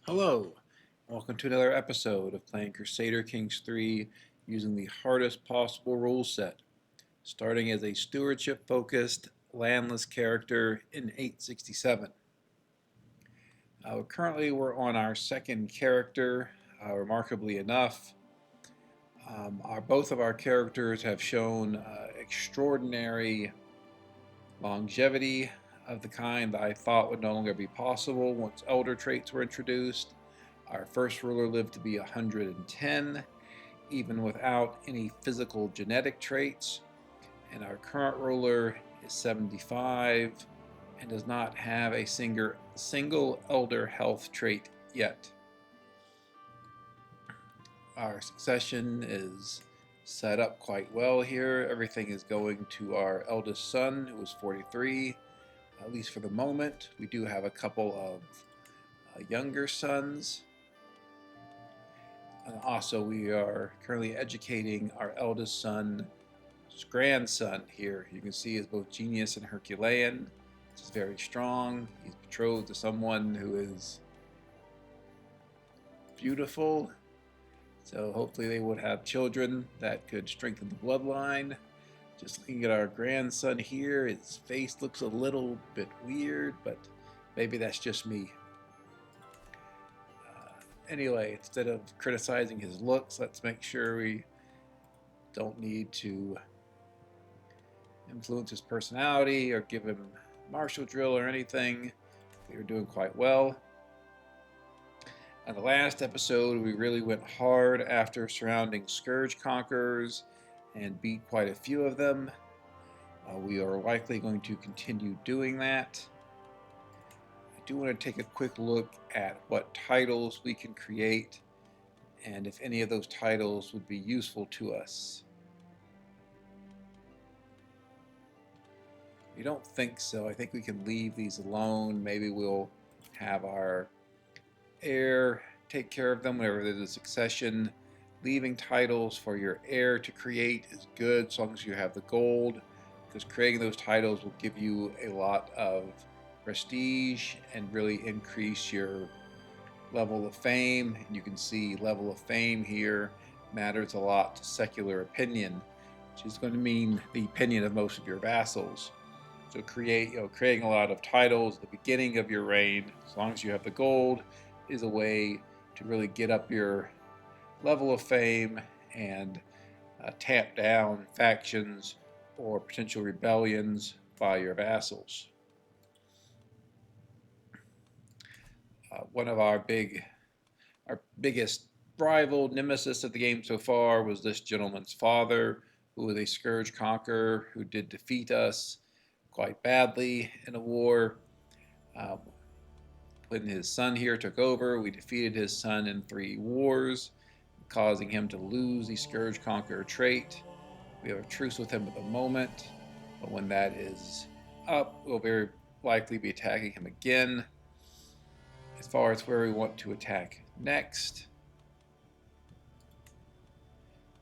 Hello, welcome to another episode of playing Crusader Kings 3 using the hardest possible rule set, starting as a stewardship-focused landless character in 867. Currently we're on our second character, remarkably enough. Both of our characters have shown extraordinary longevity of the kind that I thought would no longer be possible once elder traits were introduced. Our first ruler lived to be 110, even without any physical genetic traits, and our current ruler is 75 and does not have a single elder health trait yet. Our succession is set up quite well here. Everything is going to our eldest son, who is 43, at least for the moment. We do have a couple of younger sons. Also, we are currently educating our eldest son's grandson here. You can see he's both genius and Herculean. He's very strong. He's betrothed to someone who is beautiful. So hopefully they would have children that could strengthen the bloodline. Just looking at our grandson here, his face looks a little bit weird, but maybe that's just me. Anyway, instead of criticizing his looks, let's make sure we don't need to influence his personality or give him martial drill or anything. We were doing quite well. In the last episode, we really went hard after surrounding scourge conquerors and beat quite a few of them. We are likely going to continue doing that. I do want to take a quick look at what titles we can create and if any of those titles would be useful to us. I don't think so. I think we can leave these alone. Maybe we'll have our heir take care of them whenever there's a succession. Leaving titles for your heir to create is good as long as you have the gold, because creating those titles will give you a lot of prestige and really increase your level of fame. And you can see level of fame here matters a lot to secular opinion, which is going to mean the opinion of most of your vassals. So creating a lot of titles at the beginning of your reign, as long as you have the gold, is a way to really get up your level of fame and tamp down factions or potential rebellions by your vassals. One of our biggest rival nemesis of the game so far was this gentleman's father, who was a scourge conqueror who did defeat us quite badly in a war. When his son here took over, we defeated his son in 3 wars, causing him to lose the Scourge Conqueror trait. We have a truce with him at the moment, but when that is up, we'll very likely be attacking him again. As far as where we want to attack next,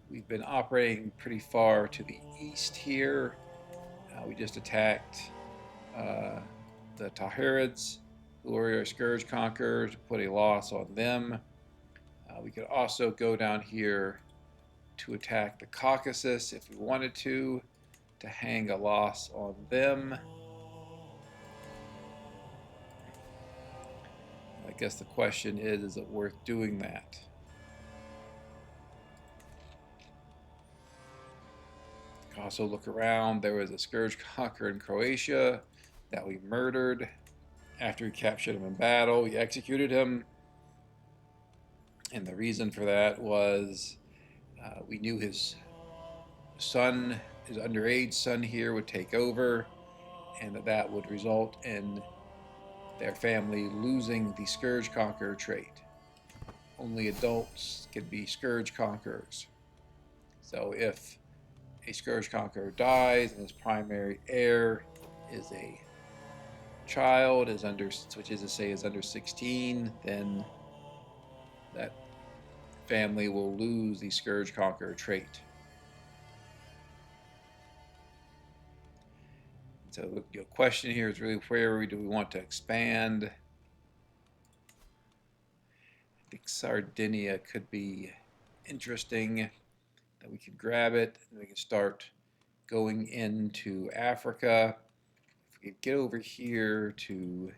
we've been operating pretty far to the east here. We just attacked the Tahirids, who are our Scourge Conquerors, to put a loss on them. We could also go down here to attack the Caucasus if we wanted to hang a loss on them. I guess the question is it worth doing that? Also look around. There was a Scourge Conqueror in Croatia that we murdered after we captured him in battle. We executed him, and the reason for that was we knew his son, his underage son here, would take over, and that would result in their family losing the Scourge Conqueror trait. Only adults can be Scourge Conquerors. So if a Scourge Conqueror dies and his primary heir is a child, which is to say is under 16, then that family will lose the Scourge Conqueror trait. So the question here is really, where do we want to expand? think Sardinia could be interesting, that we could grab it and we can start going into Africa. If we could get over here to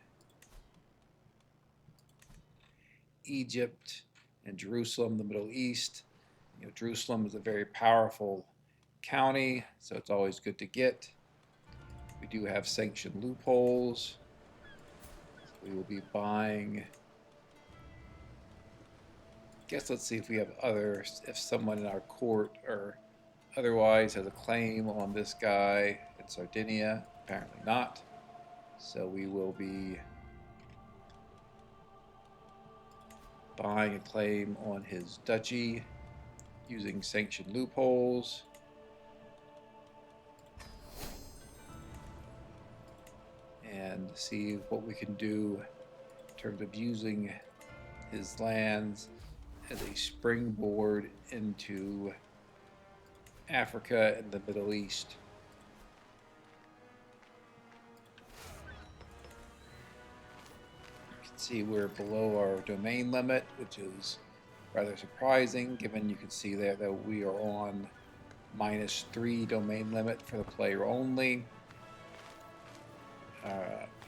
Egypt and Jerusalem, the Middle East. Jerusalem is a very powerful county, so it's always good to get. We do have sanctioned loopholes. We will be buying. Guess let's see if we have others. If someone in our court or otherwise has a claim on this guy in Sardinia. Apparently not. So we will be buying a claim on his duchy using sanctioned loopholes. And see what we can do in terms of using his lands as a springboard into Africa and the Middle East. You can see we're below our domain limit, which is rather surprising, given you can see there that we are on -3 domain limit for the player only.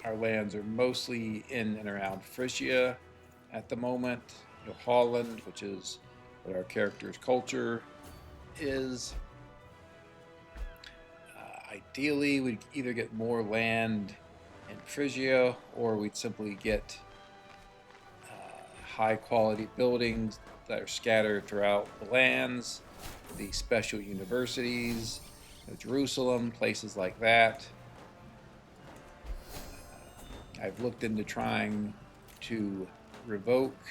Our lands are mostly in and around Frisia at the moment. Holland, which is what our character's culture is. Ideally, we'd either get more land in Frisia, or we'd simply get high-quality buildings that are scattered throughout the lands, the special universities, Jerusalem, places like that. I've looked into trying to revoke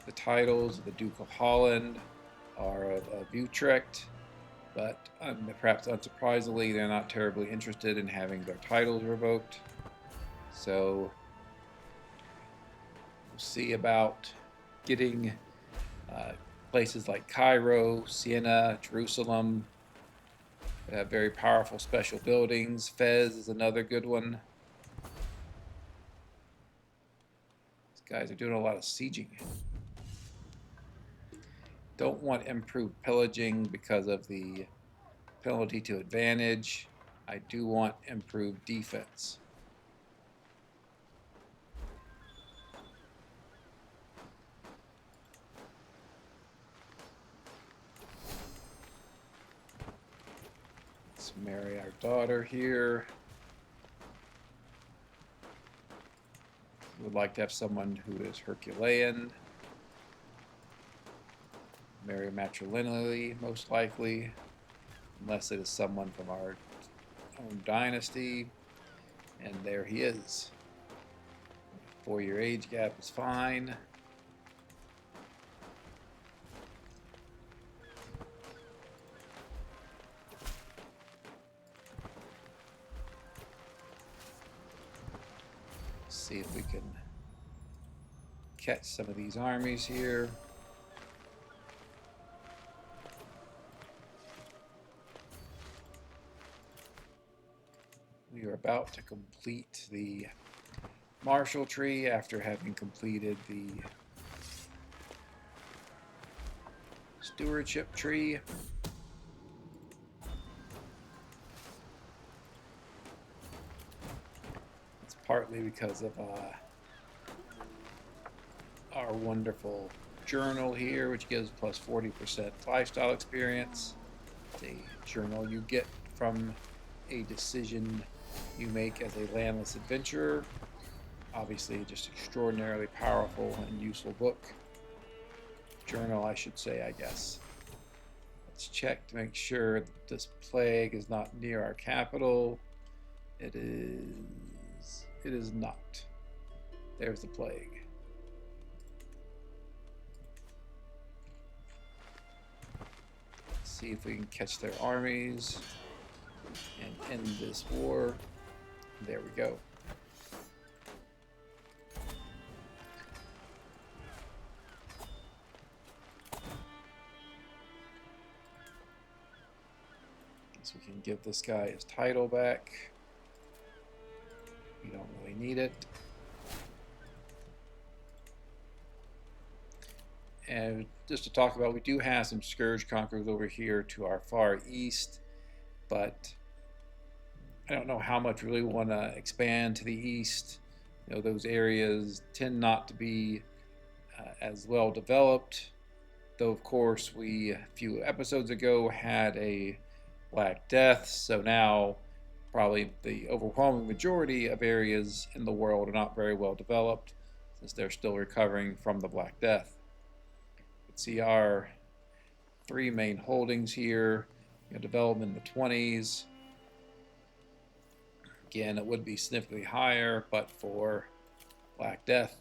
the titles of the Duke of Holland or of Utrecht, but perhaps unsurprisingly, they're not terribly interested in having their titles revoked. So we'll see about getting places like Cairo, Siena, Jerusalem. They have very powerful special buildings. Fez is another good one. These guys are doing a lot of sieging. Don't want improved pillaging because of the penalty to advantage. I do want improved defense. Let's marry our daughter here. We would like to have someone who is Herculean. Marry matrilineally, most likely, unless it is someone from our own dynasty. And there he is. 4-year age gap is fine. See if we can catch some of these armies here. We are about to complete the Marshall tree after having completed the stewardship tree. It's partly because of our wonderful journal here, which gives plus 40% lifestyle experience. It's a journal you get from a decision you make as a landless adventurer. Obviously, just extraordinarily powerful and useful book. Journal, I should say, I guess. Let's check to make sure that this plague is not near our capital. It is not. There's the plague. Let's see if we can catch their armies and end this war. There we go. So we can give this guy his title back. We don't really need it. And just to talk about, we do have some scourge conquerors over here to our far east, but I don't know how much we really want to expand to the east. You know, those areas tend not to be as well developed, though of course we a few episodes ago had a Black Death, so now probably the overwhelming majority of areas in the world are not very well developed since they're still recovering from the Black Death. You can see our three main holdings here. You know, development in the 20s. Again, it would be significantly higher, but for Black Death.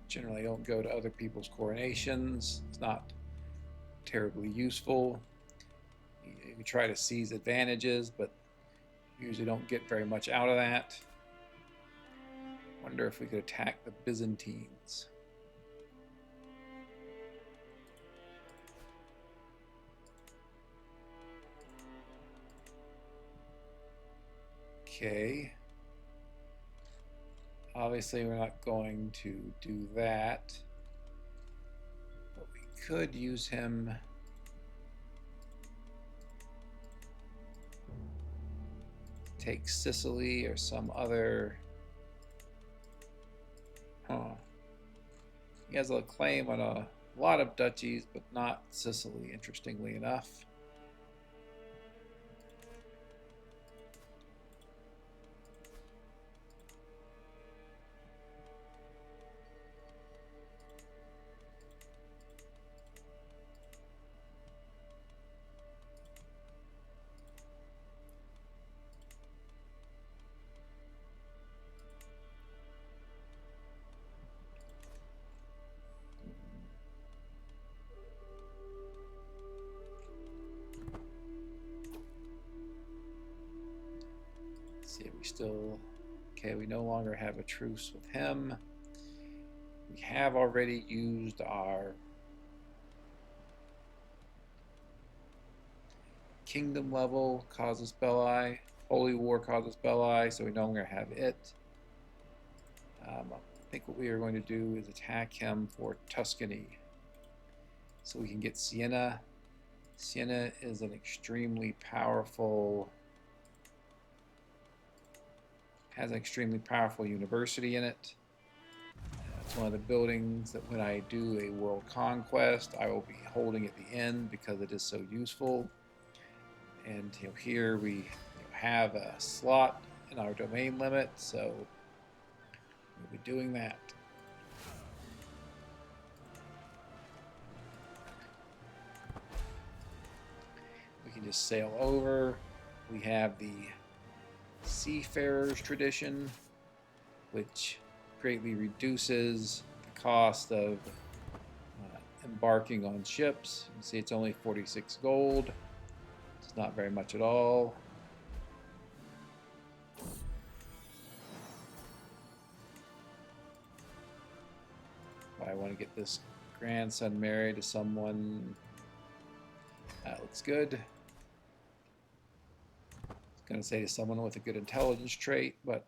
Generally don't go to other people's coronations. It's not terribly useful. You try to seize advantages, but usually don't get very much out of that. Wonder if we could attack the Byzantines. Okay. Obviously, we're not going to do that. But we could use him to take Sicily or some other. He has a claim on a lot of duchies, but not Sicily, interestingly enough. See, we still, okay, we no longer have a truce with him. We have already used our kingdom level casus belli, holy war casus belli, so we no longer have it. I think what we are going to do is attack him for Tuscany, so we can get Siena. Siena is an extremely powerful, has an extremely powerful university in it. It's one of the buildings that when I do a world conquest, I will be holding at the end because it is so useful. And here we have a slot in our domain limit, so we'll be doing that. We can just sail over. We have the seafarers tradition, which greatly reduces the cost of embarking on ships. You can see it's only 46 gold. It's not very much at all. I want to get this grandson married to someone. That looks good. Going to say to someone with a good intelligence trait, but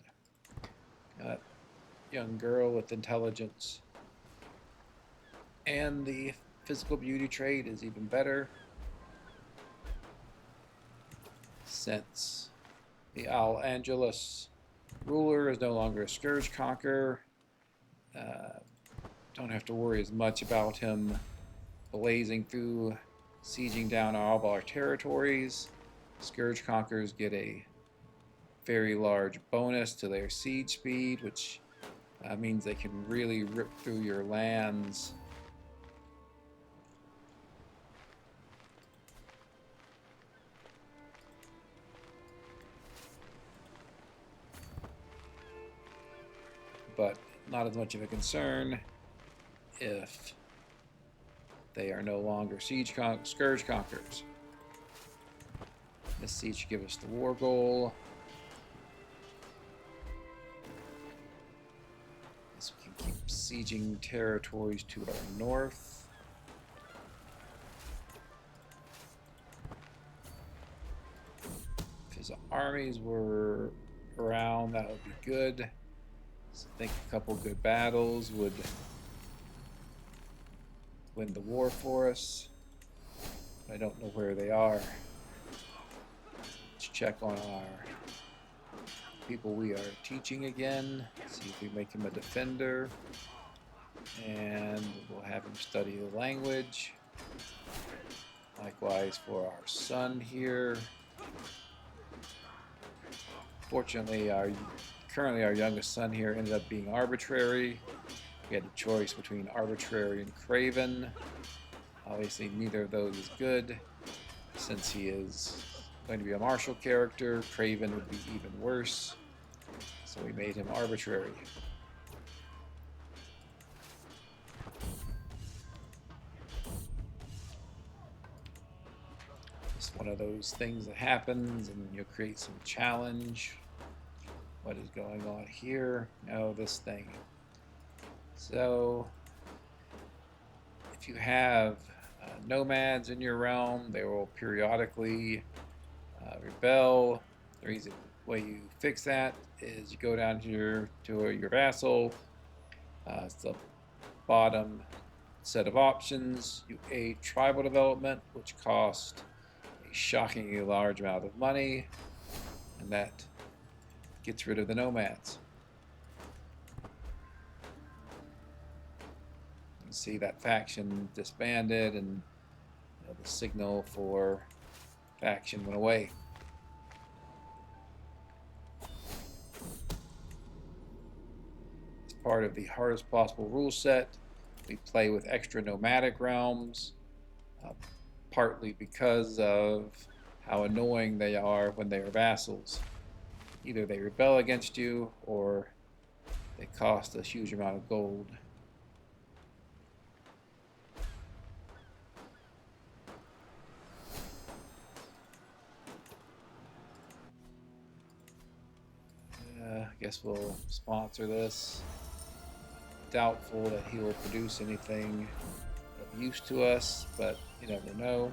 young girl with intelligence and the physical beauty trait is even better, since the Al Angelus ruler is no longer a scourge conqueror. Don't have to worry as much about him blazing through, sieging down all of our territories. Scourge conquerors get a very large bonus to their siege speed, which means they can really rip through your lands. But not as much of a concern if they are no longer scourge conquerors. This siege should give us the war goal. This we can keep besieging territories to our north. If his armies were around, that would be good. So I think a couple good battles would win the war for us. I don't know where they are. Let's check on our people we are teaching again. See if we make him a defender. And we'll have him study the language. Likewise for our son here. Fortunately, currently our youngest son here ended up being arbitrary. We had a choice between arbitrary and craven. Obviously, neither of those is good. Since he is going to be a martial character, craven would be even worse. So we made him arbitrary. It's one of those things that happens, and you'll create some challenge. What is going on here? Oh, this thing. So, if you have nomads in your realm, they will periodically rebel. The way you fix that is you go down here to your vassal. It's the bottom set of options. You aid tribal development, which costs a shockingly large amount of money, and that gets rid of the nomads. You see that faction disbanded, and the signal for faction went away. As part of the hardest possible rule set, we play with extra nomadic realms, partly because of how annoying they are when they are vassals. Either they rebel against you, or they cost a huge amount of gold. I guess we'll sponsor this. Doubtful that he will produce anything of use to us, but you never know.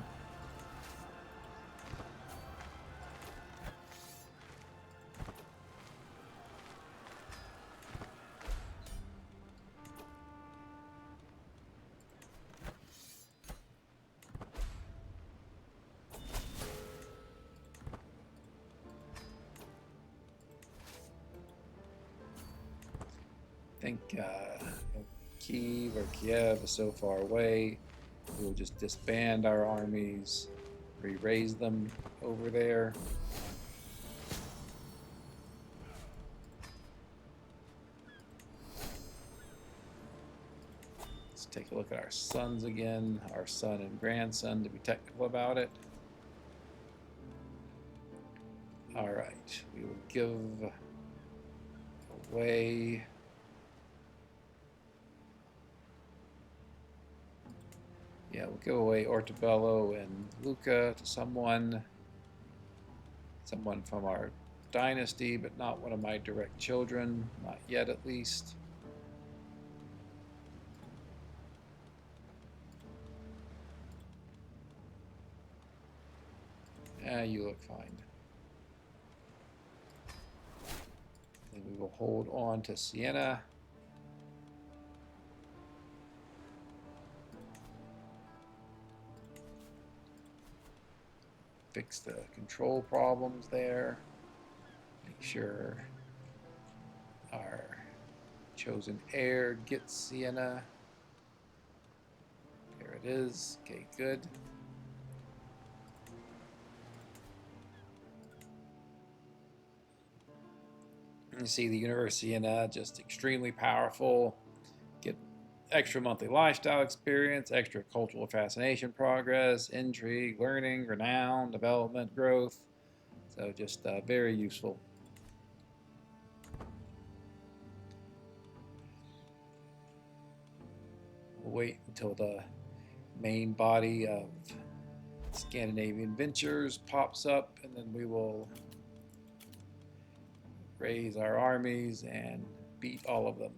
I think Kiev is so far away. We will just disband our armies, re-raise them over there. Let's take a look at our sons again, our son and grandson, to be technical about it. All right, we will give away we'll give away Ortobello and Luca to someone from our dynasty, but not one of my direct children, not yet at least. You look fine. And we will hold on to Siena. Fix the control problems there. Make sure our chosen heir gets Siena. There it is. Okay, good. You see the University of Siena, just extremely powerful. Get extra monthly lifestyle experience, extra cultural fascination progress, intrigue, learning, renown, development, growth. So just very useful. We'll wait until the main body of Scandinavian Ventures pops up, and then we will raise our armies and beat all of them.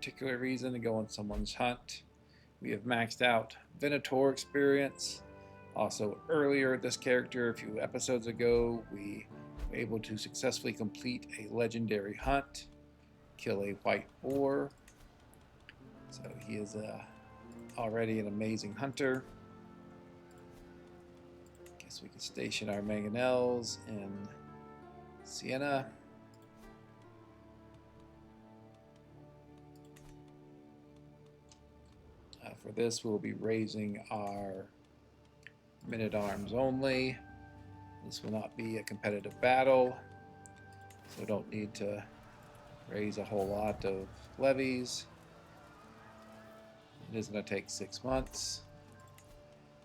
particular reason to go on someone's hunt. We have maxed out Venator experience. Also, earlier this character, a few episodes ago, we were able to successfully complete a legendary hunt, kill a white boar. So he is already an amazing hunter. Guess we could station our mangonels in Siena. For this, we'll be raising our men-at-arms only. This will not be a competitive battle, so don't need to raise a whole lot of levies. It is going to take 6 months.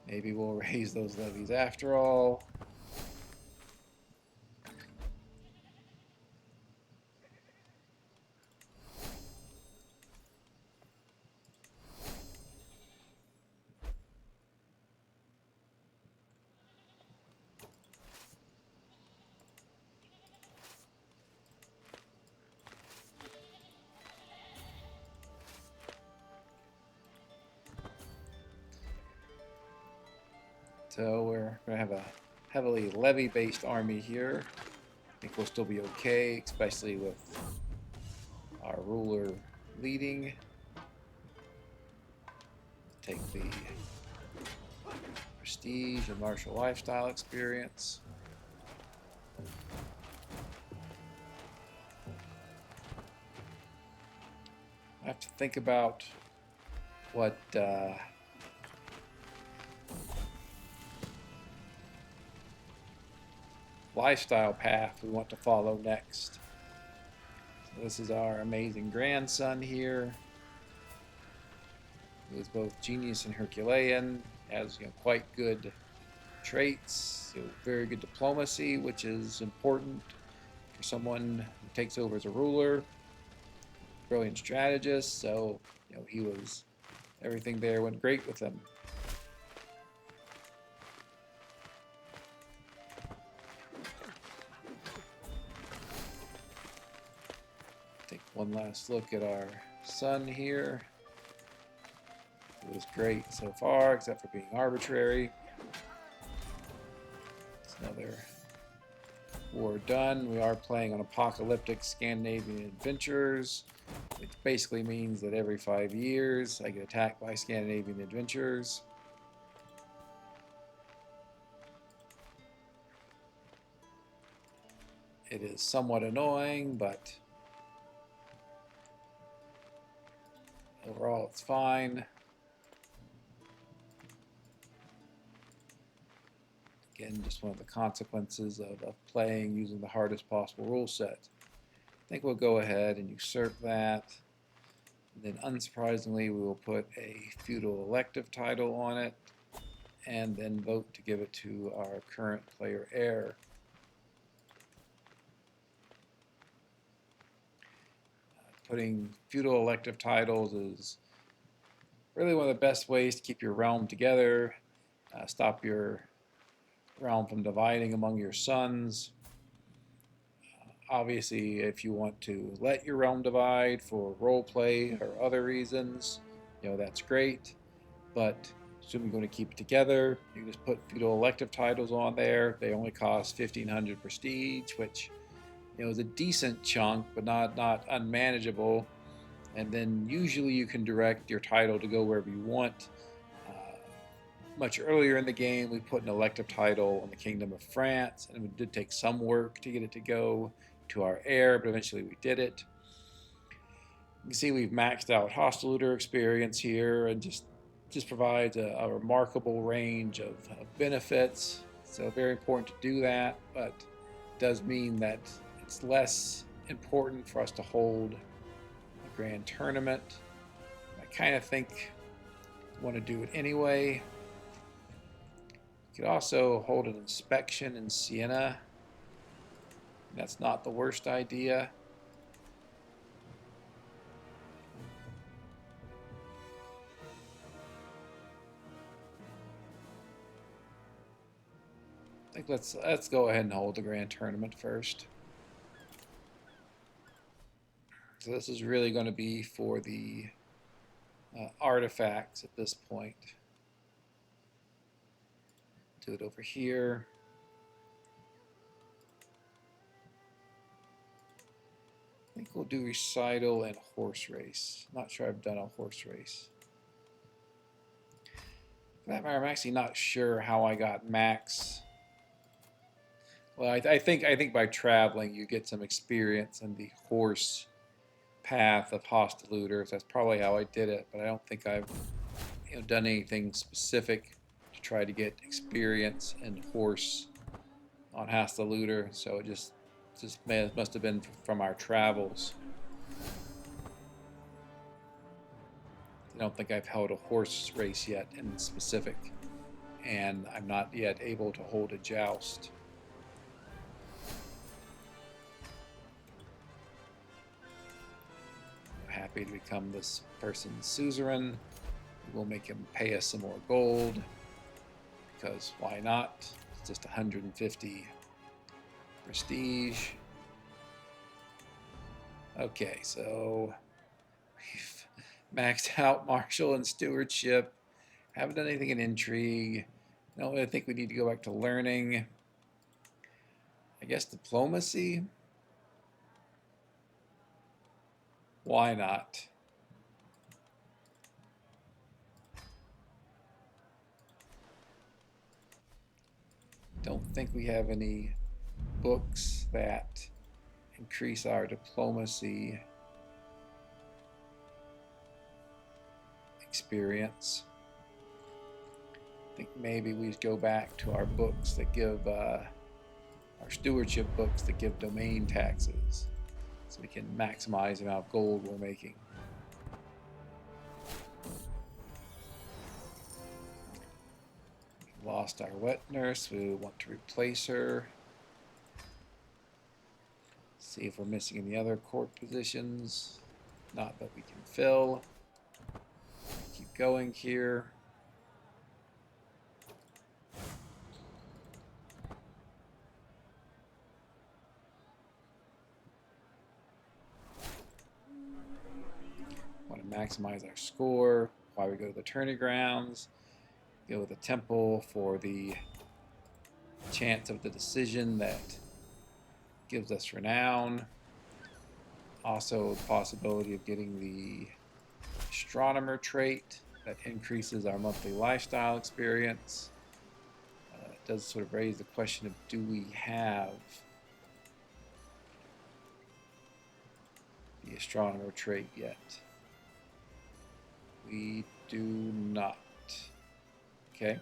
Maybe we'll raise those levies after all. So we're going to have a heavily levy-based army here. I think we'll still be okay, especially with our ruler leading. Take the prestige and martial lifestyle experience. I have to think about what lifestyle path we want to follow next. So this is our amazing grandson here, who is both genius and Herculean, has quite good traits, very good diplomacy, which is important for someone who takes over as a ruler. Brilliant strategist, so he was, everything there went great with him. Take one last look at our son here. It was great so far, except for being arbitrary. It's another war done. We are playing on apocalyptic Scandinavian adventurers, which basically means that every 5 years I get attacked by Scandinavian adventurers. It is somewhat annoying, but overall it's fine. Again, just one of the consequences of playing using the hardest possible rule set. I think we'll go ahead and usurp that. And then unsurprisingly, we will put a feudal elective title on it and then vote to give it to our current player heir. Putting feudal elective titles is really one of the best ways to keep your realm together, stop your realm from dividing among your sons. Obviously, if you want to let your realm divide for role play or other reasons, that's great. But assuming you're going to keep it together, you can just put feudal elective titles on there. They only cost 1,500 prestige, which is a decent chunk, but not unmanageable. And then usually you can direct your title to go wherever you want. Much earlier in the game, we put an elective title on the Kingdom of France, and it did take some work to get it to go to our heir, but eventually we did it. You can see we've maxed out hostile looter experience here, and just provides a remarkable range of benefits. So very important to do that, but it does mean that it's less important for us to hold a grand tournament. I kind of think I want to do it anyway. You could also hold an inspection in Siena. That's not the worst idea. I think let's go ahead and hold the grand tournament first. So this is really going to be for the artifacts at this point. Do it over here. I think we'll do recital and horse race. Not sure I've done a horse race. For that matter, I'm actually not sure how I got max. Well, I think by traveling you get some experience in the horse path of hostilutors. That's probably how I did it, but I don't think I've done anything specific to try to get experience in horse on hostilitor. So it just must have been from our travels. I don't think I've held a horse race yet in specific, and I'm not yet able to hold a joust. I'm happy to become this person's suzerain. We'll make him pay us some more gold, because why not? It's just 150 prestige. Okay, so we've maxed out martial and stewardship. Haven't done anything in intrigue. No, I think we need to go back to learning. I guess diplomacy. Why not? Don't think we have any books that increase our diplomacy experience. I think maybe we go back to our books that give our stewardship books that give domain taxes, so we can maximize the amount of gold we're making. We lost our wet nurse. We want to replace her. See if we're missing any other court positions. Not that we can fill. Keep going here. Want to maximize our score while we go to the tourney grounds. Go with the temple for the chance of the decision that gives us renown. Also the possibility of getting the astronomer trait that increases our monthly lifestyle experience. It does sort of raise the question of, do we have the astronomer trait yet? We do not. Okay.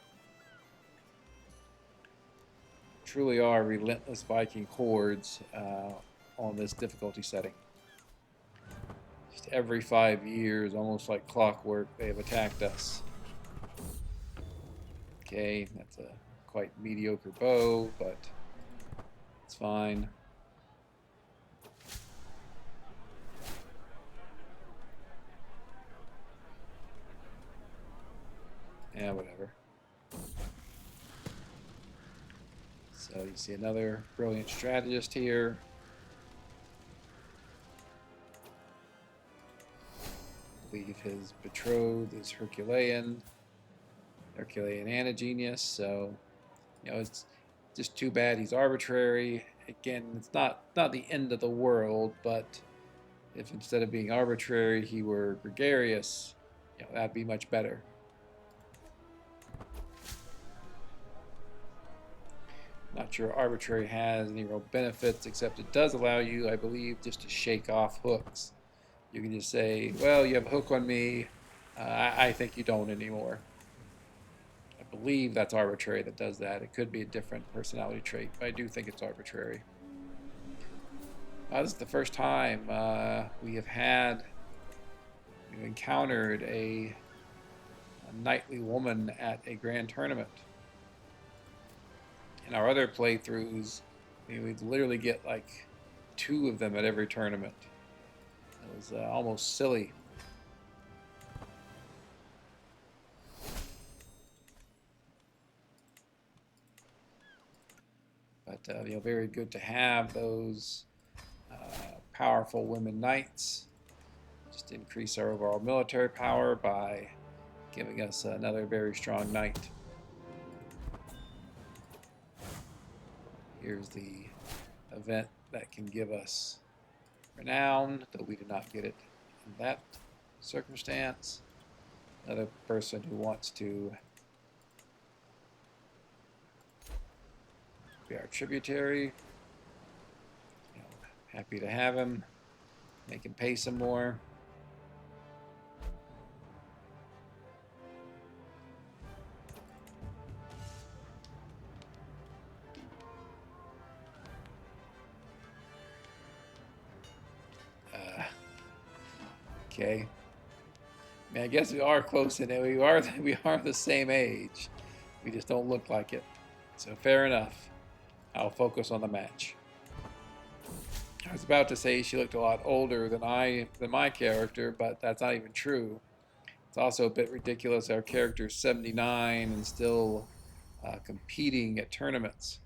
Truly are relentless Viking hordes on this difficulty setting. Just every 5 years, almost like clockwork, they have attacked us. Okay, that's a quite mediocre bow, but it's fine. Yeah, whatever. So you see another brilliant strategist here. I believe his betrothed is Herculean and a genius. So, it's just too bad he's arbitrary. Again, it's not the end of the world, but if instead of being arbitrary he were gregarious, that'd be much better. Not sure arbitrary has any real benefits, except it does allow you, I believe, just to shake off hooks. You can just say, well, you have a hook on me, I think you don't anymore. I believe that's arbitrary that does that. It could be a different personality trait, but I do think it's arbitrary. This is the first time we've encountered a knightly woman at a grand tournament. In our other playthroughs, we'd literally get like 2 of them at every tournament. It was almost silly. But very good to have those powerful women knights. Just increase our overall military power by giving us another very strong knight. Here's the event that can give us renown, though we did not get it in that circumstance. Another person who wants to be our tributary. You know, happy to have him. Make him pay some more. Okay. I mean, I guess we are close in it. We are the same age. We just don't look like it. So fair enough. I'll focus on the match. I was about to say she looked a lot older than my character, but that's not even true. It's also a bit ridiculous. Our character's 79 and still competing at tournaments.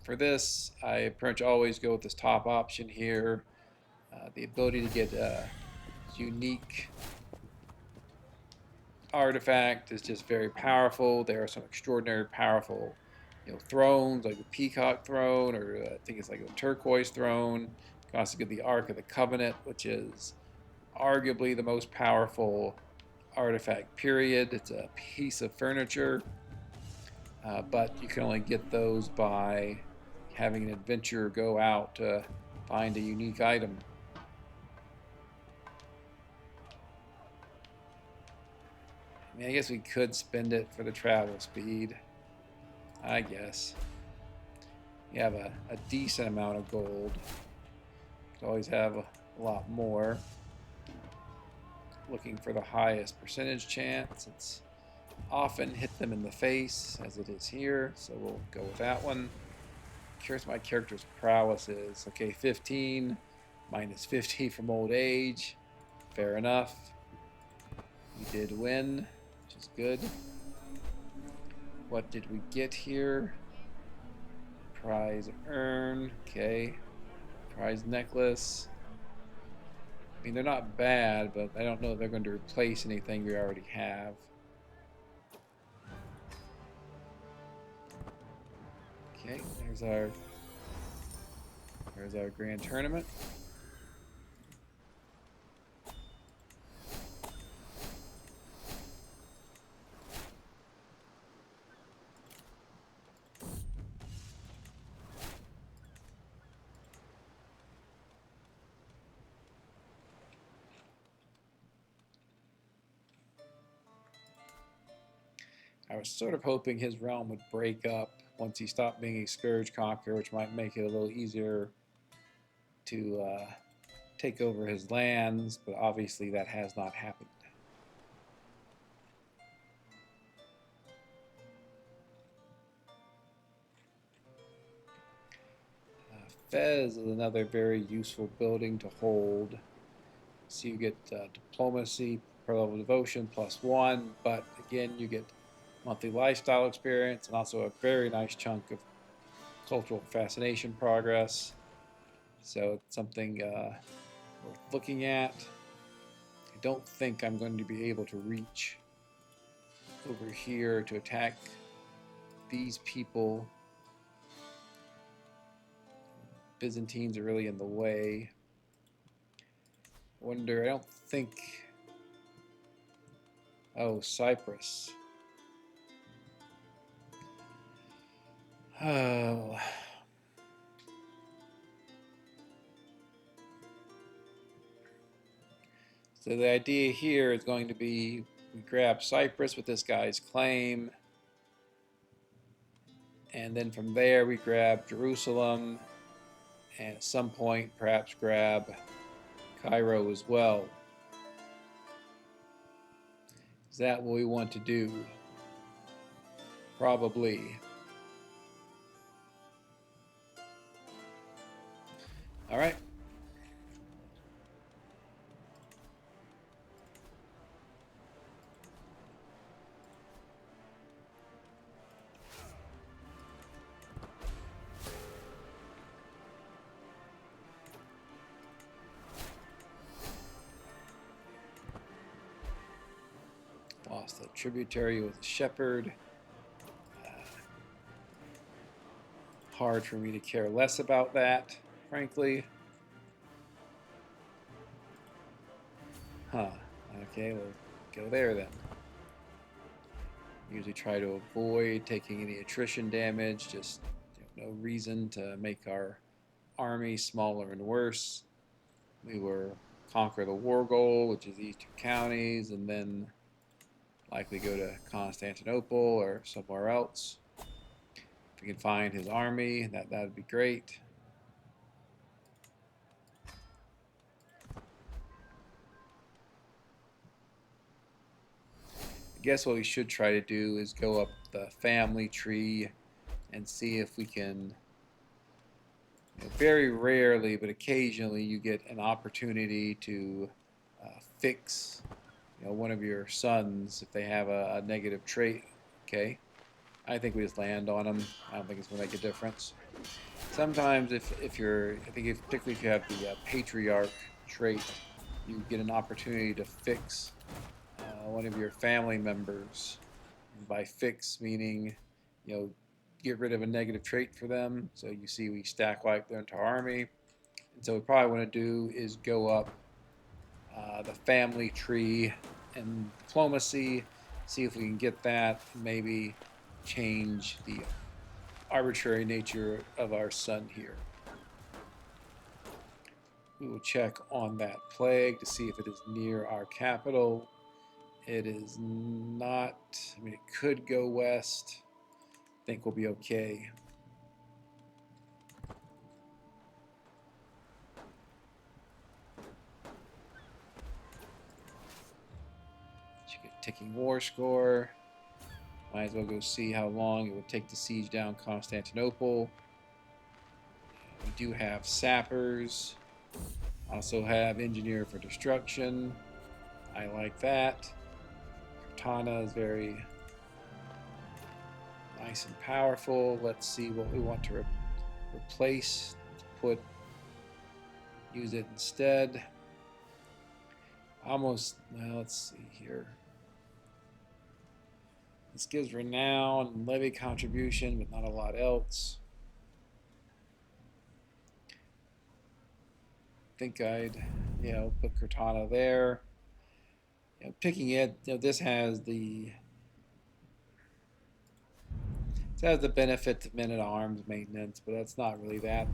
For this, I pretty much always go with this top option here. The ability to get a unique artifact is just very powerful. There are some extraordinary powerful, thrones like the Peacock throne, or I think it's like a turquoise throne. You can also get the Ark of the Covenant, which is arguably the most powerful artifact, period. It's a piece of furniture, but you can only get those by having an adventurer go out to find a unique item. I mean, I guess we could spend it for the travel speed. I guess. You have a decent amount of gold. Could always have a lot more. Looking for the highest percentage chance. It's often hit them in the face, as it is here, so we'll go with that one. Curious what my character's prowess is. Okay, 15 minus 50 from old age. Fair enough. We did win, which is good. What did we get here? Prize urn. Okay. Prize necklace. I mean, they're not bad, but I don't know if they're going to replace anything we already have. Okay, there's our grand tournament. I was sort of hoping his realm would break up once he stopped being a scourge conqueror, which might make it a little easier to take over his lands, but obviously that has not happened. Fez is another very useful building to hold. So you get diplomacy per level devotion +1, but again you get monthly lifestyle experience and also a very nice chunk of cultural fascination progress. So it's something worth looking at. I don't think I'm going to be able to reach over here to attack these people. Byzantines are really in the way. I don't think... Oh, Cyprus. Oh. So the idea here is going to be we grab Cyprus with this guy's claim, and then from there we grab Jerusalem, and at some point perhaps grab Cairo as well. Is that what we want to do? Probably. All right. Lost a tributary with a shepherd. Hard for me to care less about that, frankly. Huh. Okay, we'll go there then. Usually try to avoid taking any attrition damage, just no reason to make our army smaller and worse. We were conquer the war goal, which is these 2 counties, and then likely go to Constantinople or somewhere else. If we can find his army, that'd be great. I guess what we should try to do is go up the family tree and see if we can, very rarely, but occasionally you get an opportunity to fix one of your sons if they have a negative trait. Okay, I think we just land on them. I don't think it's going to make a difference. Sometimes if you're, I think particularly if you have the patriarch trait, you get an opportunity to fix one of your family members. And by fix meaning, get rid of a negative trait for them. So you see we stack wipe their entire army. And so what we probably want to do is go up the family tree and diplomacy, see if we can get that, maybe change the arbitrary nature of our sun here. We will check on that plague to see if it is near our capital. It is not. I mean, it could go west. I think we'll be okay. Ticking war score. Might as well go see how long it will take to siege down Constantinople. We do have sappers. Also have engineer for destruction. I like that. Katana is very nice and powerful. Let's see what we want to replace. Use it instead. Almost. Well, let's see here. This gives renown and levy contribution, but not a lot else. I think I'd, put Cortana there. Picking it, this has the benefit to men-at-arms maintenance, but that's not really that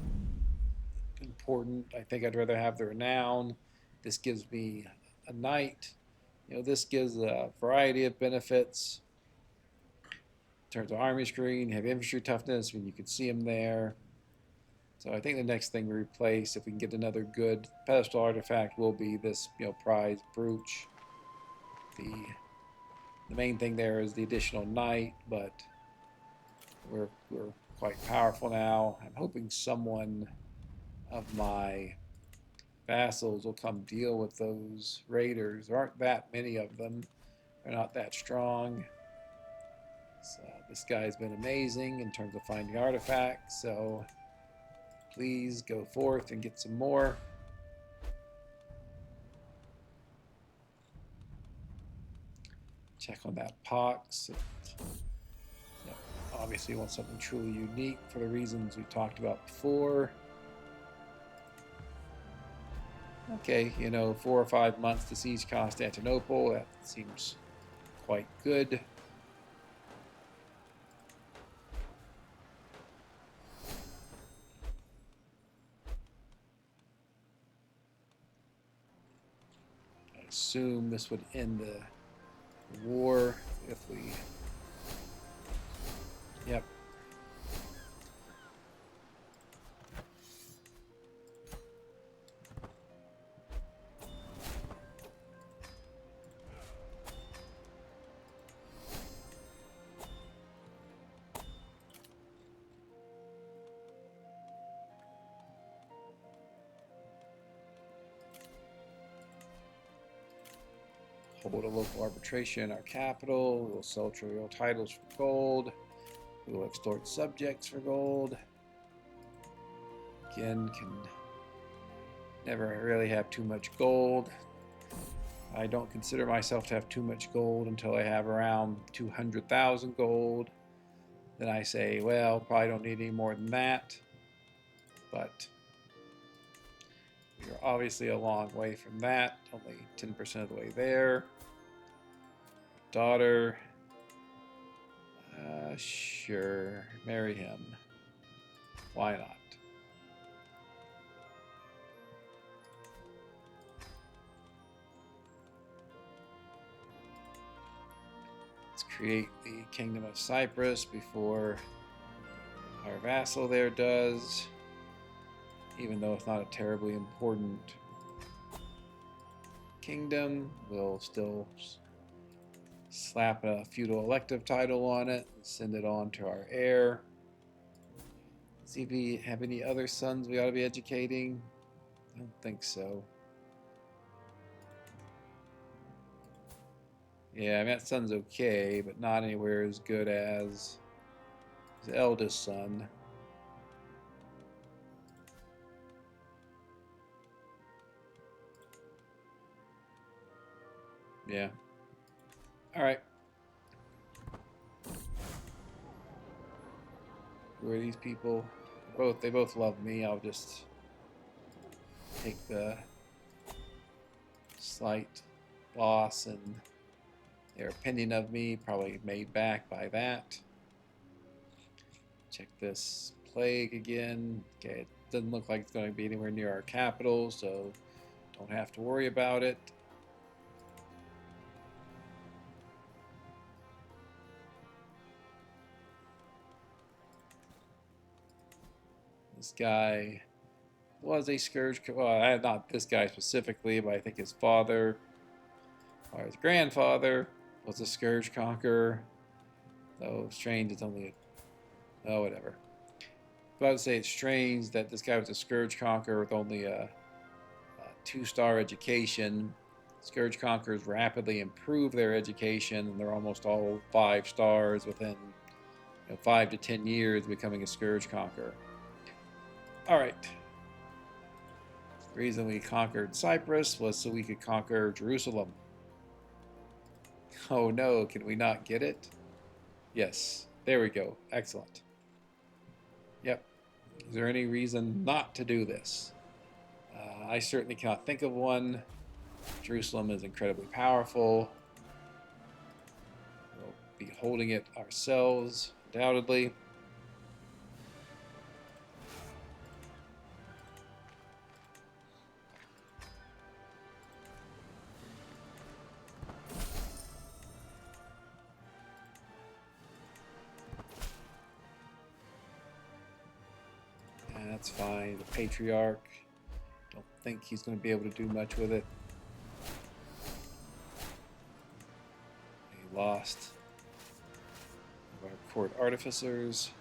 important. I think I'd rather have the renown. This gives me a knight. This gives a variety of benefits. In terms of army screen, have infantry toughness when you can see them there. So I think the next thing we replace, if we can get another good pedestal artifact, will be this prize brooch. The main thing there is the additional knight, but we're quite powerful now. I'm hoping someone of my vassals will come deal with those raiders. There aren't that many of them. They're not that strong. So this guy's been amazing in terms of finding artifacts, so please go forth and get some more. Check on that pox. Obviously you want something truly unique for the reasons we talked about before. Okay, 4 or 5 months to siege Constantinople. That seems quite good. I assume this would end the war if we... Yep. Hold a local arbitration in our capital. We will sell trivial titles for gold. We will extort subjects for gold. Again, can never really have too much gold. I don't consider myself to have too much gold until I have around 200,000 gold. Then I say, well, probably don't need any more than that. But we're obviously a long way from that, only 10% of the way there. Daughter, sure, marry him. Why not? Let's create the Kingdom of Cyprus before our vassal there does, even though it's not a terribly important kingdom. We'll still slap a feudal elective title on it and send it on to our heir. See if we have any other sons we ought to be educating. I don't think so. Yeah, I mean, that son's okay, but not anywhere as good as his eldest son. Yeah. All right. Who are these people? They both love me. I'll just take the slight loss and their opinion of me, probably made back by that. Check this plague again. Okay, it doesn't look like it's going to be anywhere near our capital, so don't have to worry about it. This guy was a scourge. Well, not this guy specifically, but I think his father or his grandfather was a scourge conqueror. Though strange, it's only oh whatever. But I would say it's strange that this guy was a scourge conqueror with only a 2-star education. Scourge conquerors rapidly improve their education, and they're almost all 5 stars within 5 to 10 years becoming a scourge conqueror. All right. The reason we conquered Cyprus was so we could conquer Jerusalem. Oh no, can we not get it? Yes, there we go. Excellent. Yep. Is there any reason not to do this? I certainly cannot think of one. Jerusalem is incredibly powerful. We'll be holding it ourselves, undoubtedly. That's fine. The patriarch, don't think he's going to be able to do much with it. He lost our court artificers.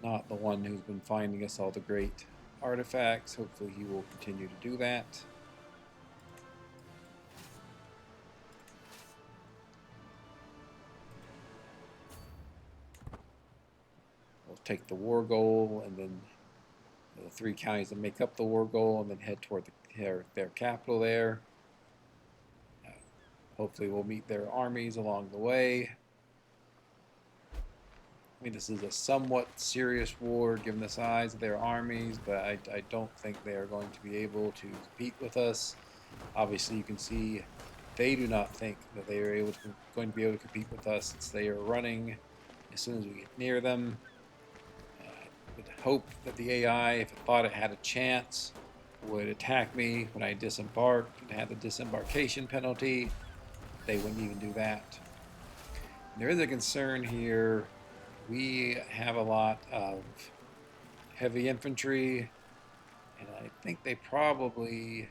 Not the one who's been finding us all the great artifacts. Hopefully he will continue to do that. Take the war goal, and then the 3 counties that make up the war goal, and then head toward their capital there. Hopefully we'll meet their armies along the way. I mean, this is a somewhat serious war given the size of their armies, but I don't think they are going to be able to compete with us. Obviously you can see they do not think that they are going to be able to compete with us, since they are running as soon as we get near them. Would hope that the AI, if it thought it had a chance, would attack me when I disembarked and had the disembarkation penalty. They wouldn't even do that. There is a concern here. We have a lot of heavy infantry, and I think they probably...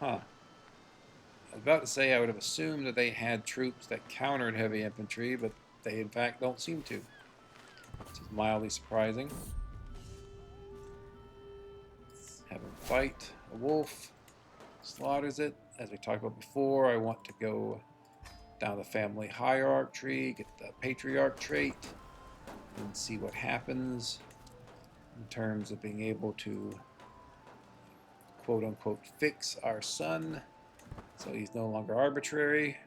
I was about to say I would have assumed that they had troops that countered heavy infantry, but they in fact don't seem to. Which is mildly surprising. Let's have him fight a wolf. Slaughters it. As we talked about before, I want to go down the family hierarch tree, get the patriarch trait, and see what happens in terms of being able to quote-unquote fix our son so he's no longer arbitrary.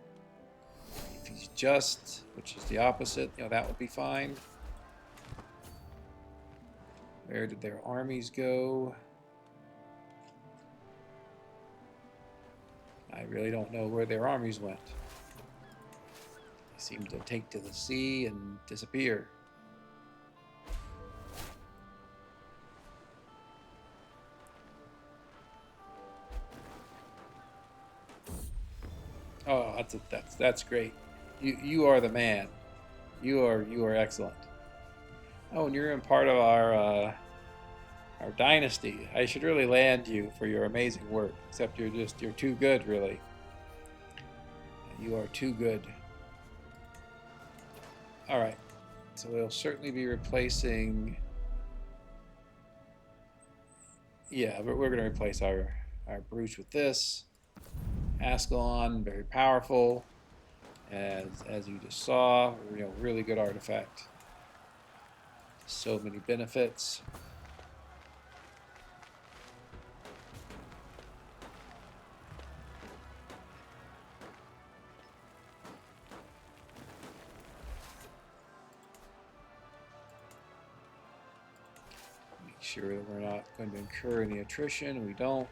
If he's just, which is the opposite, that would be fine. Where did their armies go? I really don't know where their armies went. They seem to take to the sea and disappear. Oh, that's great. You are the man. You are excellent. Oh, and you're in part of our dynasty. I should really land you for your amazing work. Except you're too good, really. You are too good. All right. So we'll certainly be replacing. Yeah, we're going to replace our brooch with this. Ascalon, very powerful, as you just saw, really good artifact. So many benefits. Make sure that we're not going to incur any attrition. We don't.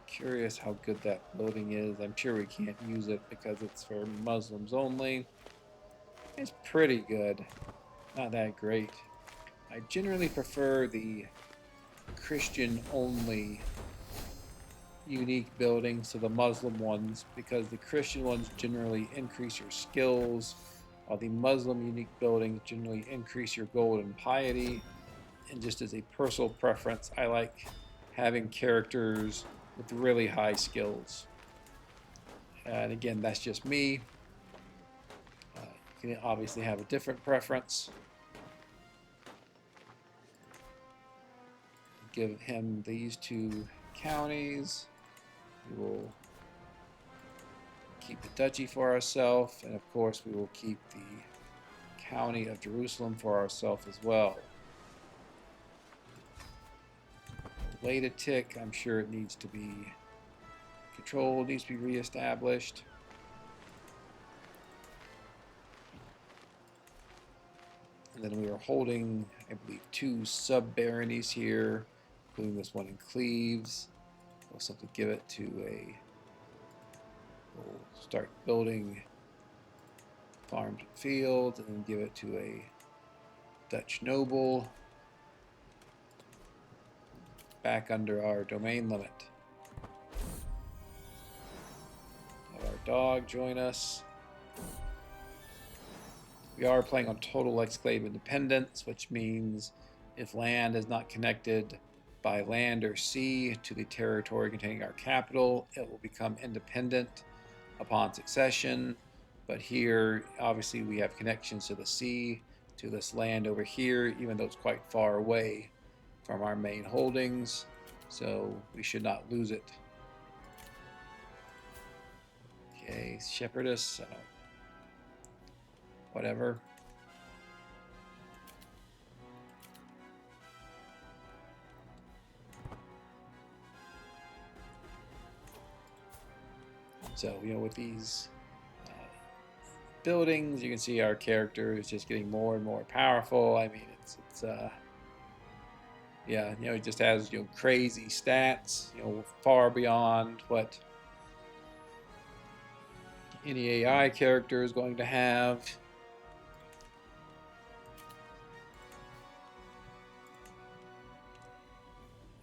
Curious how good that building is. I'm sure we can't use it because it's for Muslims only. It's pretty good. Not that great. I generally prefer the Christian-only unique buildings to the Muslim ones because the Christian ones generally increase your skills, while the Muslim unique buildings generally increase your gold and piety. And just as a personal preference, I like having characters with really high skills. And again, that's just me. You can obviously have a different preference. Give him these 2 counties. We will keep the duchy for ourselves, and of course we will keep the county of Jerusalem for ourselves as well. Wait a tick. I'm sure it needs to be controlled, needs to be reestablished. And then we are holding, I believe, 2 sub-baronies here, including this one in Cleves. We'll also have to give it to a... We'll start building farms and fields, and then give it to a Dutch noble. Back under our domain limit. Have our dog join us. We are playing on total exclave independence, which means if land is not connected by land or sea to the territory containing our capital, it will become independent upon succession. But here, obviously, we have connections to the sea, to this land over here, even though it's quite far away from our main holdings, so we should not lose it. Okay, shepherdess, whatever. So, with these buildings, you can see our character is just getting more and more powerful. I mean, it's yeah, it just has crazy stats, far beyond what any AI character is going to have.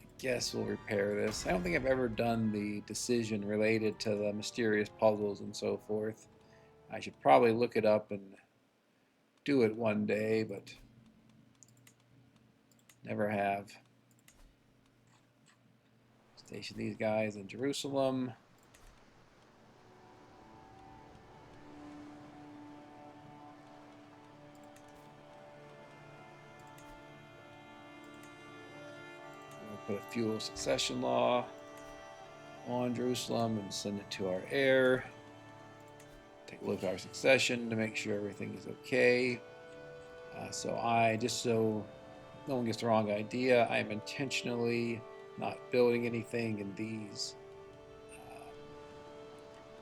I guess we'll repair this. I don't think I've ever done the decision related to the mysterious puzzles and so forth. I should probably look it up and do it one day, but never have. Station these guys in Jerusalem. We'll put a feudal succession law on Jerusalem and send it to our heir. Take a look at our succession to make sure everything is okay. So just so no one gets the wrong idea, I am intentionally not building anything in these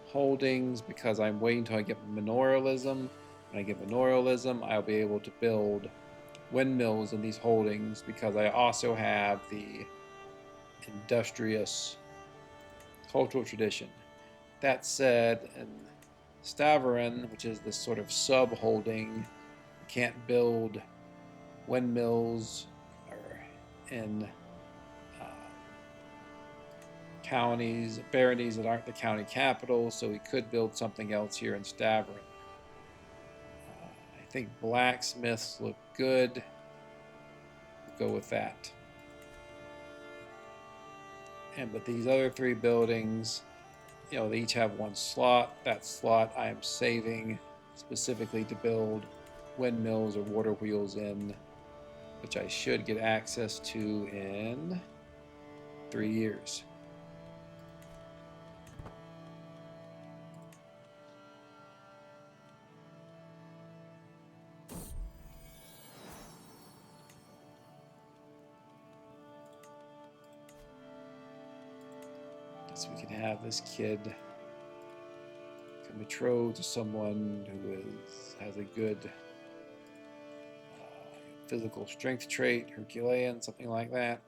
holdings because I'm waiting until I get manorialism. When I get manorialism, I'll be able to build windmills in these holdings because I also have the industrious cultural tradition. That said, in Stavaran, which is this sort of sub-holding, you can't build windmills or in counties, baronies that aren't the county capital, so we could build something else here in Stavaran. I think blacksmiths look good. We'll go with that. But these other three buildings, you know, they each have one slot. That slot I am saving specifically to build windmills or water wheels in, which I should get access to in 3 years. So we can have this kid become betrothed to someone who has a good physical strength trait, Herculean, something like that.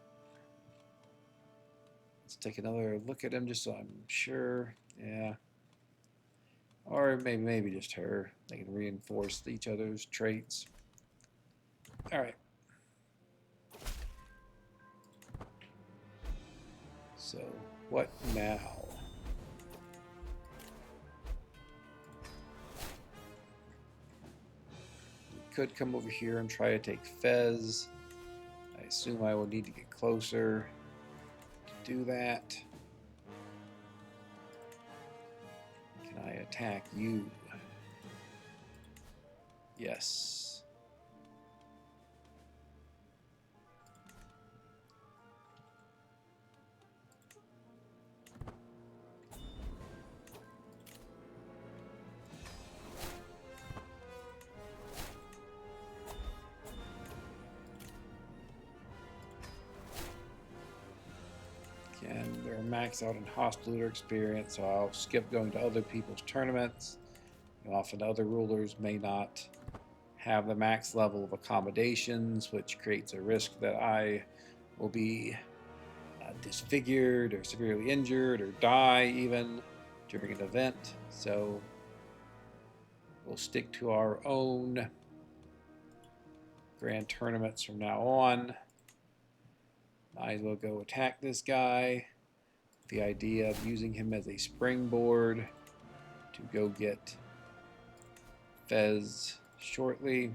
Let's take another look at him just so I'm sure. Yeah. Or maybe just her. They can reinforce each other's traits. All right. So what now? We could come over here and try to take Fez. I assume I will need to get closer to do that. Can I attack you? Yes. And they're maxed out in hostile looter experience, so I'll skip going to other people's tournaments. Often other rulers may not have the max level of accommodations, which creates a risk that I will be disfigured or severely injured or die even during an event. So we'll stick to our own grand tournaments from now on. Might as well go attack this guy. The idea of using him as a springboard to go get Fez shortly.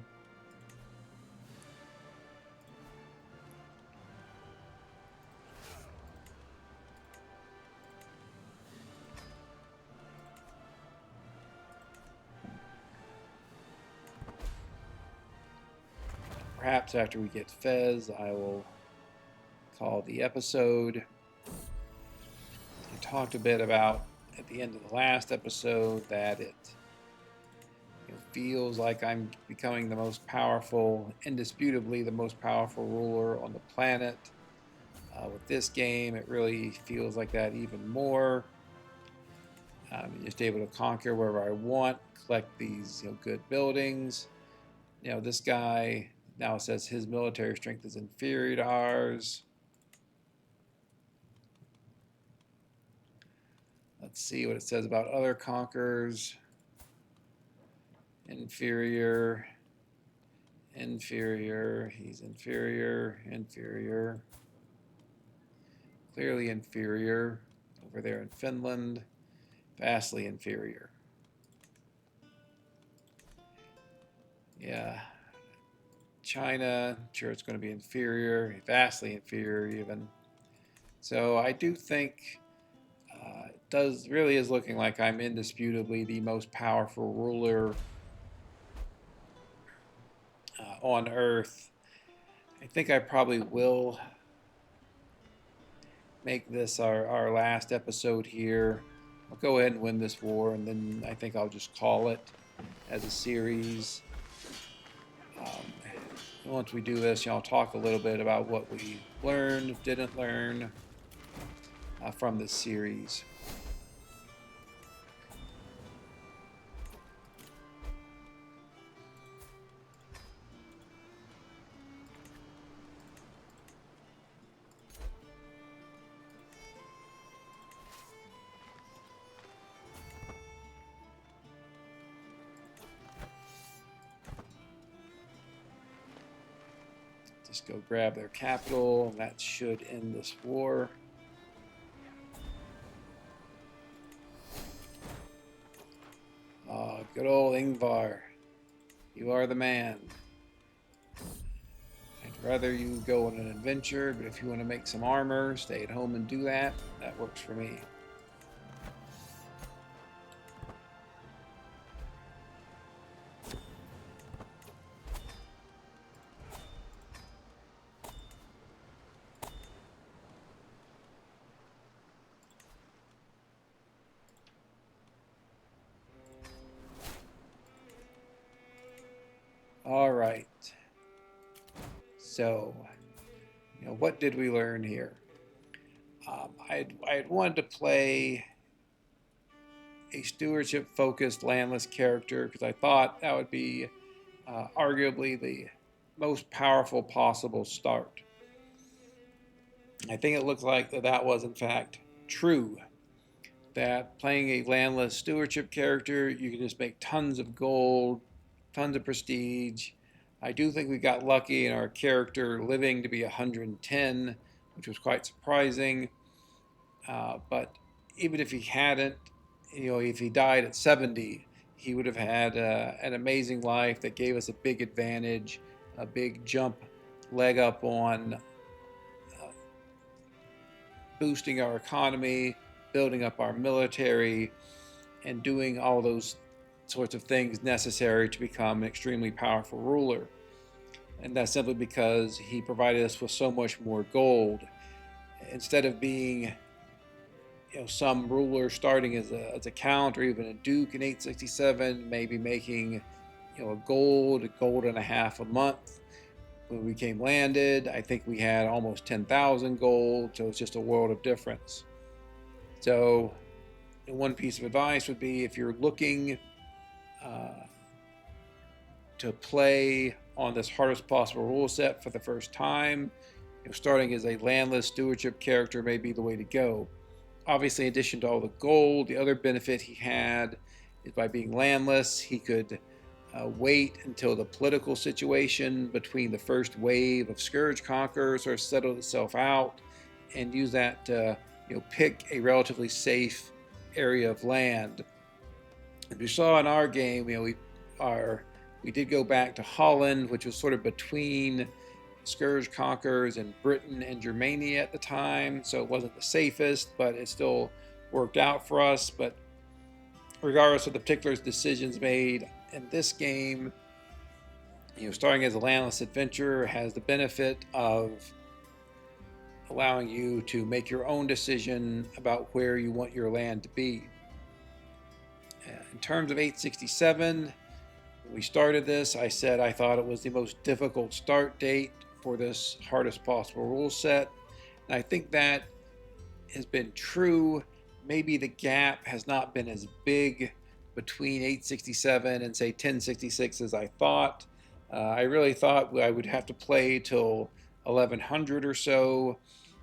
Perhaps after we get Fez, I will call the episode. I talked a bit about at the end of the last episode that it feels like I'm becoming the most powerful, indisputably the most powerful ruler on the planet. With this game, it really feels like that even more. I'm just able to conquer wherever I want, collect these good buildings. This guy now says his military strength is inferior to ours. Let's see what it says about other conquerors. Inferior, inferior, he's inferior, inferior. Clearly inferior over there in Finland. Vastly inferior. Yeah. China, sure it's going to be inferior, vastly inferior even. So I do think it really is looking like I'm indisputably the most powerful ruler on Earth. I think I probably will make this our last episode here. I'll go ahead and win this war, and then I think I'll just call it as a series. Once we do this, I'll talk a little bit about what we learned, didn't learn from this series. Just go grab their capital, and that should end this war. Good old Ingvar. You are the man. I'd rather you go on an adventure, but if you want to make some armor, stay at home and do that, that works for me. All right. So, what did we learn here? I had wanted to play a stewardship-focused landless character because I thought that would be arguably the most powerful possible start. I think it looks like that was in fact true. That playing a landless stewardship character, you can just make tons of gold, tons of prestige. I do think we got lucky in our character living to be 110, which was quite surprising. But even if he hadn't, if he died at 70, he would have had an amazing life that gave us a big advantage, a big jump, leg up on boosting our economy, building up our military, and doing all those sorts of things necessary to become an extremely powerful ruler. And that's simply because he provided us with so much more gold. Instead of being some ruler starting as a count or even a duke in 867, maybe making a gold and a half a month. When we became landed, I think we had almost 10,000 gold, so it's just a world of difference. So one piece of advice would be, if you're looking to play on this hardest possible rule set for the first time, starting as a landless stewardship character may be the way to go. Obviously, in addition to all the gold, the other benefit he had is by being landless, he could wait until the political situation between the first wave of scourge conquerors sort of settled itself out, and use that to pick a relatively safe area of land. As we saw in our game, we did go back to Holland, which was sort of between scourge conquerors in Britain and Germania at the time, so it wasn't the safest, but it still worked out for us. But regardless of the particular decisions made in this game, starting as a landless adventurer has the benefit of allowing you to make your own decision about where you want your land to be. In terms of 867, when we started this, I said I thought it was the most difficult start date for this hardest possible rule set, and I think that has been true. Maybe the gap has not been as big between 867 and say 1066 as I thought. I really thought I would have to play till 1100 or so,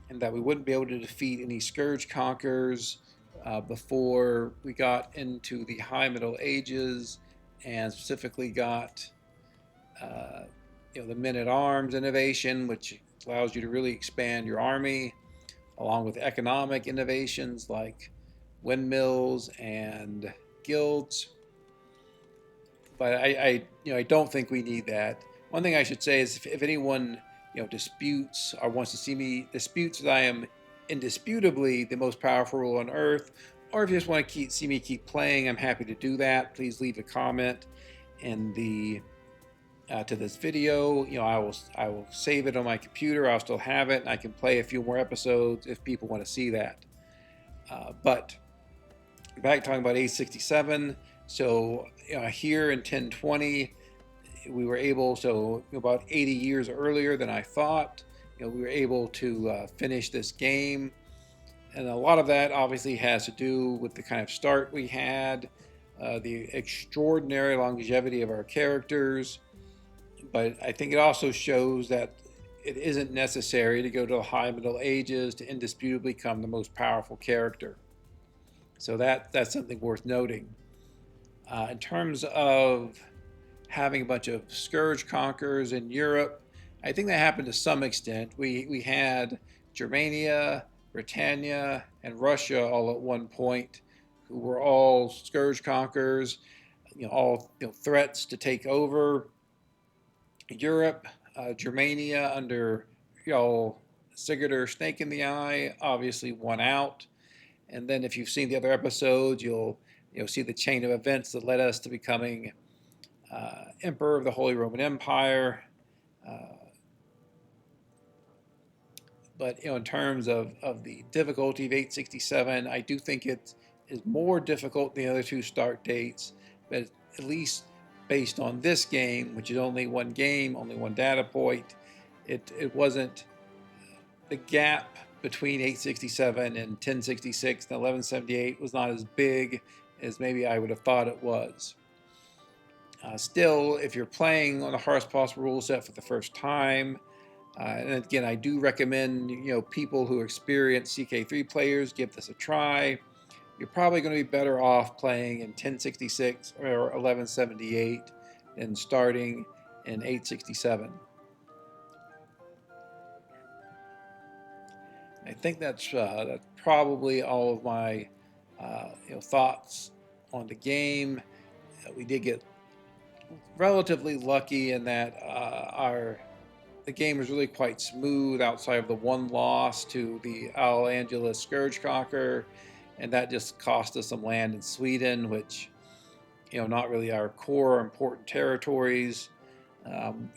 and that we wouldn't be able to defeat any scourge conquerors before we got into the High Middle Ages, and specifically got the men-at-arms innovation, which allows you to really expand your army, along with economic innovations like windmills and guilds. But I don't think we need that. One thing I should say is, if anyone disputes or wants to see me disputes that I am indisputably the most powerful ruler on Earth, or if you just want to see me keep playing, I'm happy to do that. Please leave a comment in the to this video. I will save it on my computer. I'll still have it, and I can play a few more episodes if people want to see that. But back talking about 867. So here in 1020, we were able, so about 80 years earlier than I thought, we were able to finish this game. And a lot of that obviously has to do with the kind of start we had, the extraordinary longevity of our characters. But I think it also shows that it isn't necessary to go to the High Middle Ages to indisputably become the most powerful character. So that's something worth noting. In terms of having a bunch of scourge conquerors in Europe, I think that happened to some extent. We had Germania, Britannia, and Russia all at one point, who were all scourge conquerors, all threats to take over Europe. Germania under Sigurdur Snake in the Eye obviously won out. And then if you've seen the other episodes, you'll see the chain of events that led us to becoming Emperor of the Holy Roman Empire. But in terms of the difficulty of 867, I do think it is more difficult than the other two start dates, but at least based on this game, which is only one game, only one data point, it wasn't, the gap between 867 and 1066 and 1178 was not as big as maybe I would have thought it was. Still, if you're playing on the hardest possible rule set for the first time, and again, I do recommend people who are experienced CK3 players give this a try. You're probably going to be better off playing in 1066 or 1178 than starting in 867. I think that's probably all of my thoughts on the game. We did get relatively lucky in that the game was really quite smooth outside of the one loss to the Al Angelus Scourge Conqueror, and that just cost us some land in Sweden, which not really our core important territories.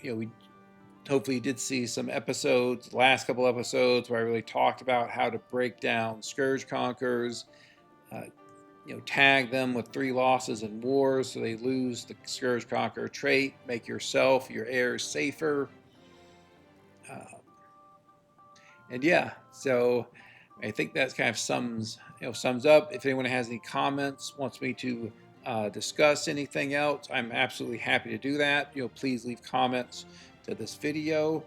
We hopefully did see some episodes, the last couple episodes, where I really talked about how to break down Scourge Conquerors, tag them with 3 losses in wars so they lose the Scourge Conqueror trait, make yourself, your heirs safer. And yeah, so I think that kind of sums up. If anyone has any comments, wants me to discuss anything else, I'm absolutely happy to do that. Please leave comments to this video.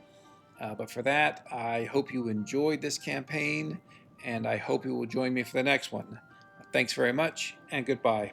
But for that, I hope you enjoyed this campaign, and I hope you will join me for the next one. Thanks very much, and goodbye.